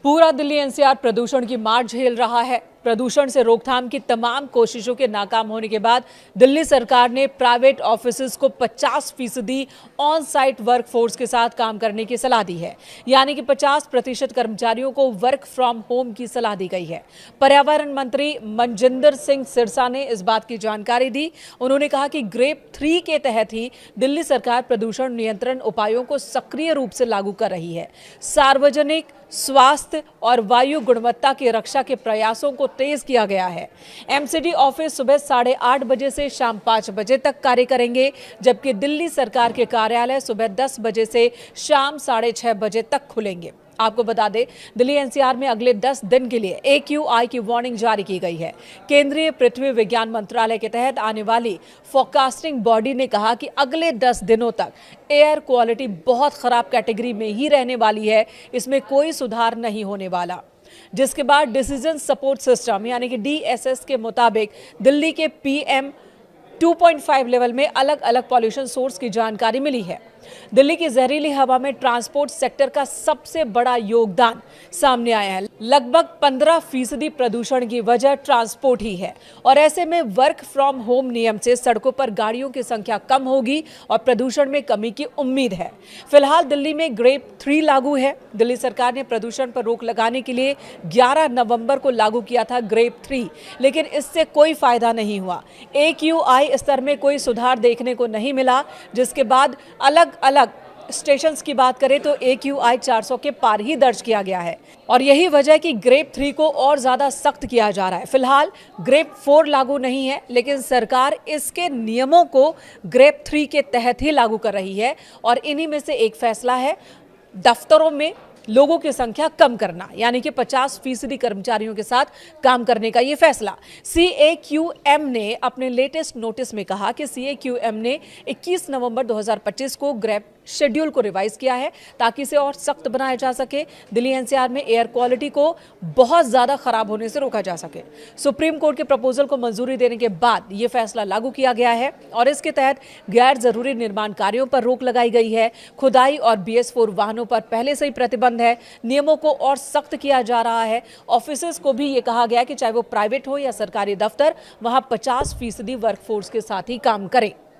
पूरा दिल्ली एनसीआर प्रदूषण की मार झेल रहा है। प्रदूषण से रोकथाम की तमाम कोशिशों के नाकाम होने के बाद दिल्ली सरकार ने प्राइवेट ऑफिसेज को 50% ऑन साइट वर्क फोर्स के साथ काम करने की सलाह दी है, यानी कि 50% कर्मचारियों को वर्क फ्रॉम होम की सलाह दी गई है। पर्यावरण मंत्री मनजिंदर सिंह सिरसा ने इस बात की जानकारी दी। उन्होंने कहा कि ग्रेप 3 के तहत ही दिल्ली सरकार प्रदूषण नियंत्रण उपायों को सक्रिय रूप से लागू कर रही है। सार्वजनिक स्वास्थ्य और वायु गुणवत्ता की रक्षा के प्रयासों को तेज किया गया है। एमसीडी ऑफिस सुबह 8:30 बजे से शाम 5 बजे तक कार्य करेंगे, जबकि दिल्ली सरकार के कार्यालय सुबह 10 बजे से शाम 6:30 बजे तक खुलेंगे। आपको बता दें, दिल्ली एनसीआर में अगले 10 दिन के लिए AQI की वार्निंग जारी की गई है। केंद्रीय पृथ्वी विज्ञान मंत्रालय के तहत आने वाली फोरकास्टिंग बॉडी ने कहा कि अगले 10 दिनों तक एयर क्वालिटी बहुत खराब कैटेगरी में ही रहने वाली है, इसमें कोई सुधार नहीं होने वाला। जिसके बाद डिसीजन सपोर्ट सिस्टम यानी कि DSS के मुताबिक दिल्ली के PM 2.5 लेवल में अलग अलग पॉल्यूशन सोर्स की जानकारी मिली है। दिल्ली की जहरीली हवा में ट्रांसपोर्ट सेक्टर का सबसे बड़ा योगदान सामने आया है। लगभग 15% प्रदूषण की वजह ट्रांसपोर्ट ही है, और ऐसे में वर्क फ्रॉम होम नियम से सड़कों पर गाड़ियों की संख्या कम होगी और प्रदूषण में कमी की उम्मीद है। फिलहाल दिल्ली में ग्रेप 3 लागू है। दिल्ली सरकार ने प्रदूषण पर रोक लगाने के लिए 11 नवंबर को लागू किया था ग्रेप 3, लेकिन इससे कोई फायदा नहीं हुआ। AQI स्तर में कोई सुधार देखने को नहीं मिला, जिसके बाद अलग स्टेशंस की बात करें तो AQI 400 के पार ही दर्ज किया गया है, और यही वजह है कि ग्रेप 3 को और ज्यादा सख्त किया जा रहा है। फिलहाल ग्रेप 4 लागू नहीं है, लेकिन सरकार इसके नियमों को ग्रेप 3 के तहत ही लागू कर रही है, और इन्हीं में से एक फैसला है दफ्तरों में लोगों की संख्या कम करना, यानी कि 50% कर्मचारियों के साथ काम करने का ये फैसला। CAQM ने अपने लेटेस्ट नोटिस में कहा कि CAQM ने 21 नवंबर 2025 को ग्रेप शेड्यूल को रिवाइज किया है, ताकि इसे और सख्त बनाया जा सके, दिल्ली एनसीआर में एयर क्वालिटी को बहुत ज्यादा खराब होने से रोका जा सके। सुप्रीम कोर्ट के प्रपोजल को मंजूरी देने के बाद यह फैसला लागू किया गया है, और इसके तहत गैर जरूरी निर्माण कार्यों पर रोक लगाई गई है। खुदाई और BS4 वाहनों पर पहले से ही प्रतिबंध है। नियमों को और सख्त किया जा रहा है। ऑफिसेज को भी ये कहा गया कि चाहे वो प्राइवेट हो या सरकारी दफ्तर, वहां 50% वर्कफोर्स के साथ ही काम करें।